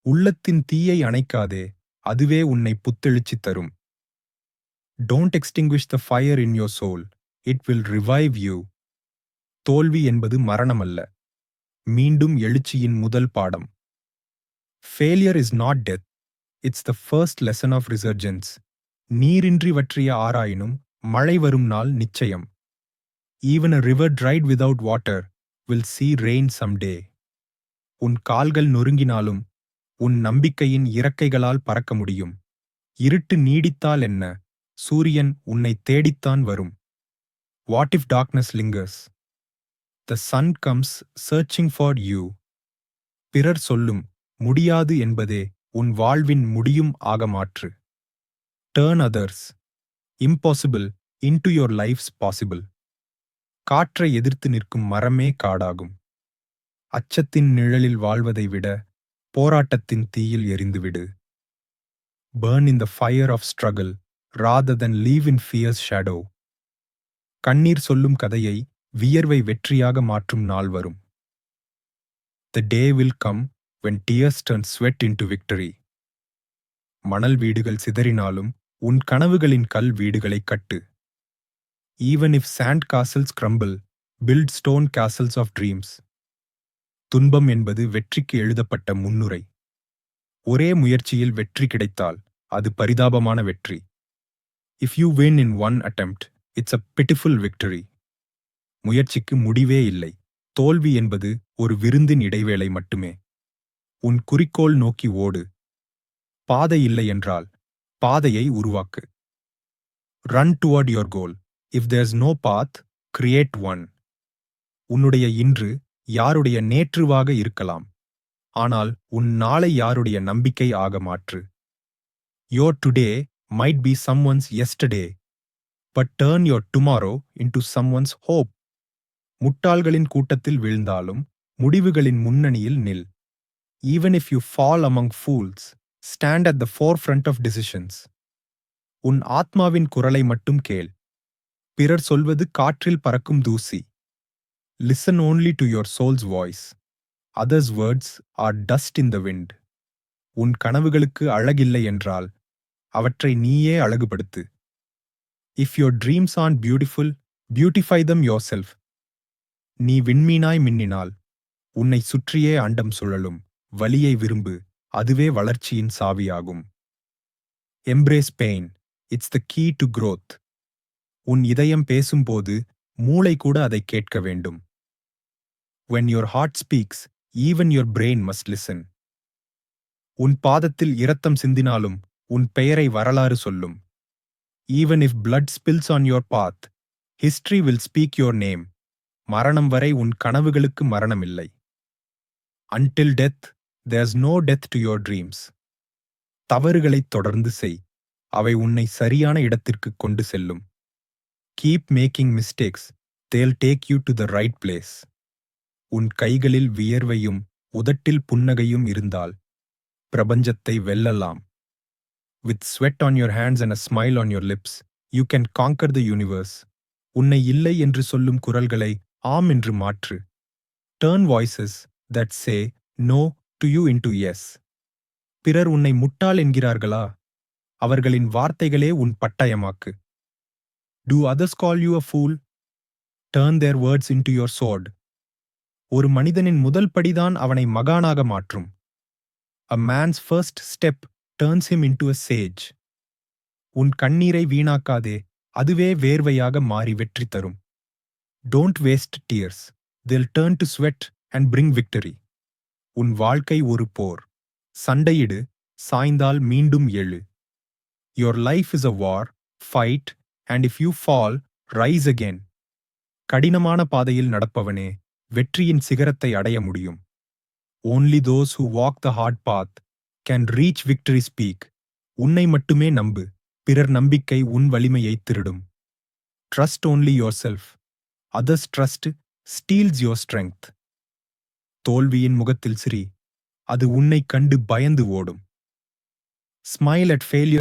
உள்ளத்தின் தீயை அணைக்காதே, அதுவே உன்னை புத்தெழுச்சி தரும். Don't extinguish the fire in your soul. It will revive you. தோல்வி என்பது மரணமல்ல, மீண்டும் எழுச்சியின் முதல் பாடம். Failure is not death. It's the first lesson of resurgence. நீரின்றி வற்றிய ஆறாயினும் மழை வரும் நாள் நிச்சயம். Even a river dried without water will see rain someday. உன் கால்கள் நொறுங்கினாலும் உன் நம்பிக்கையின் இறக்கைகளால் பறக்க முடியும். இருட்டு நீடித்தால் என்ன, சூரியன் உன்னை தேடித்தான் வரும். What if darkness lingers? The sun comes searching for you. பிறர் சொல்லும் முடியாது என்பதே உன் வாழ்வின் முடியும் ஆக மாற்று. Turn others impossible into your life's possible. காற்றை எதிர்த்து நிற்கும் மரமே காடாகும். அச்சத்தின் நிழலில் வாழ்வதை விட போராட்டத்தின் தீயில் எரிந்துவிடு. Burn in the fire of struggle rather than live in fear's shadow. கண்ணீர் சொல்லும் கதையை வியர்வை வெற்றியாக மாற்றும் நாள் வரும். The day will come when tears turn sweat into victory. மணல் வீடுகள் சிதறினாலும் உன் கனவுகளின் கல் வீடுகளை கட்டு. Even if sand castles crumble, build stone castles of dreams. துன்பம் என்பது வெற்றிக்கு எழுதப்பட்ட முன்னுரை. ஒரே முயற்சியில் வெற்றி கிடைத்தால் அது பரிதாபமான வெற்றி. If you win in one attempt, it's a pitiful victory. முயற்சிக்கு முடிவே இல்லை. தோல்வி என்பது ஒரு விருந்தின் இடைவேளை மட்டுமே. உன் குறிக்கோள் நோக்கி ஓடு. பாதை இல்லை என்றால் பாதையை உருவாக்கு. Run toward your goal. If there's no path, create one. உன்னுடைய இன்று யாருடைய நேற்றுவாக இருக்கலாம், ஆனால் உன் நாளை யாருடைய நம்பிக்கை ஆக மாற்று. Your today might be someone's yesterday, but turn your tomorrow into someone's hope. முட்டாள்களின் கூட்டத்தில் வீழ்ந்தாலும் முடிவுகளின் முன்னணியில் நில். Even if you fall among fools, stand at the forefront of decisions. உன் ஆத்மாவின் குரலை மட்டும் கேள். பிறர் சொல்வது காற்றில் பறக்கும் தூசி. Listen only to your soul's voice. Others' words are dust in the wind. உன் கனவுகளுக்கு அழகில்லை என்றால் அவற்றை நீயே அழகுபடுத்து. If your dreams aren't beautiful, beautify them yourself. நீ விண்மீனாய் மின்னினால் உன்னை சுற்றியே அண்டம் சுழலும். வலியை விரும்பு, அதுவே வளர்ச்சியின் சாவியாகும். Embrace pain. It's the key to growth. உன் இதயம் பேசும்போது மூளை கூட அதை கேட்க வேண்டும். When your heart speaks, even your brain must listen. உன் பாதத்தில் இரத்தம் சிந்தினாலும் உன் பெயரை வரலாறு சொல்லும். Even if blood spills on your path, history will speak your name. மரணம் வரை உன் கனவுகளுக்கு மரணமில்லை. Until death, there's no death to your dreams. தவறுகளைத் தொடர்ந்து செய். அவை உன்னை சரியான இடத்திற்கு கொண்டு செல்லும். Keep making mistakes. They'll take you to the right place. உன் கைகளில் வியர்வையும் உதட்டில் புன்னகையும் இருந்தால் பிரபஞ்சத்தை வெல்லலாம். With sweat on your hands and a smile on your lips, you can conquer the universe. உன்னை இல்லை என்று சொல்லும் குரல்களை ஆம் என்று மாற்று. Turn voices that say no to you into yes. பிறர் உன்னை முட்டாள் என்கிறார்களா? அவர்களின் வார்த்தைகளே உன் பட்டயமாக்கு. Do others call you a fool? Turn their words into your sword. ஒரு மனிதனின் முதல் படிதான் அவனை மகானாக மாற்றும். A man's first step turns him into a sage. உன் கண்ணீரை வீணாக்காதே, அதுவே வேர்வையாக மாறி வெற்றி தரும். Don't waste tears. They'll turn to sweat and bring victory. உன் வாழ்க்கை ஒரு போர். சண்டையிடு, சாய்ந்தால் மீண்டும் எழு. Your life is a war, fight, and if you fall, rise again. கடினமான பாதையில் நடப்பவனே வெற்றியின் சிகரத்தை அடைய முடியும். Only those who walk the hard path can reach victory's peak. உன்னை மட்டுமே நம்பு, பிறர் நம்பிக்கை உன் வலிமையை திருடும். Trust only yourself. Others' trust steals your strength. தோல்வியின் முகத்தில் சிரி, அது உன்னை கண்டு பயந்து ஓடும். Smile at failure.